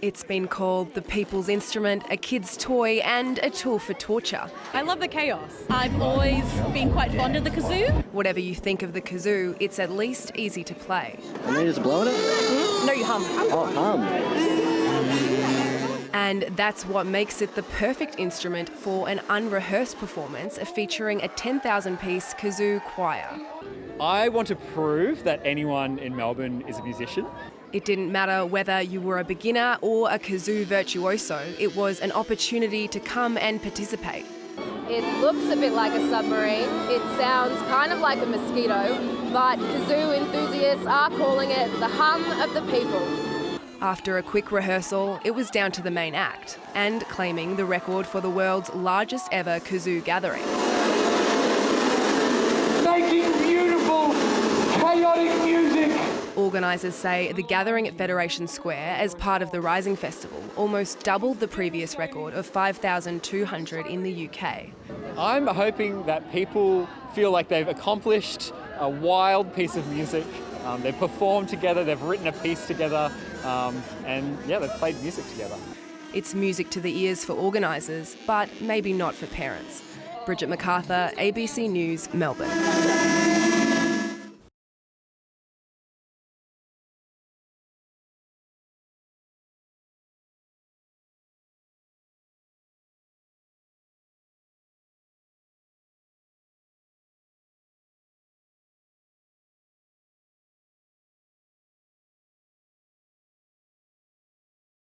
It's been called the people's instrument, a kid's toy and a tool for torture. I love the chaos. I've always been quite fond of the kazoo. Whatever you think of the kazoo, it's at least easy to play. And they just blowing it? No, you hum. Oh, hum. And that's what makes it the perfect instrument for an unrehearsed performance featuring a 10,000-piece kazoo choir. I want to prove that anyone in Melbourne is a musician. It didn't matter whether you were a beginner or a kazoo virtuoso, it was an opportunity to come and participate. It looks a bit like a submarine. It sounds kind of like a mosquito, but kazoo enthusiasts are calling it the hum of the people. After a quick rehearsal, it was down to the main act and claiming the record for the world's largest ever kazoo gathering. Making beautiful, chaotic music. Organisers say the gathering at Federation Square as part of the Rising Festival almost doubled the previous record of 5,200 in the UK. I'm hoping that people feel like they've accomplished a wild piece of music. They've performed together, they've written a piece together, and they've played music together. It's music to the ears for organisers, but maybe not for parents. Bridget MacArthur, ABC News, Melbourne.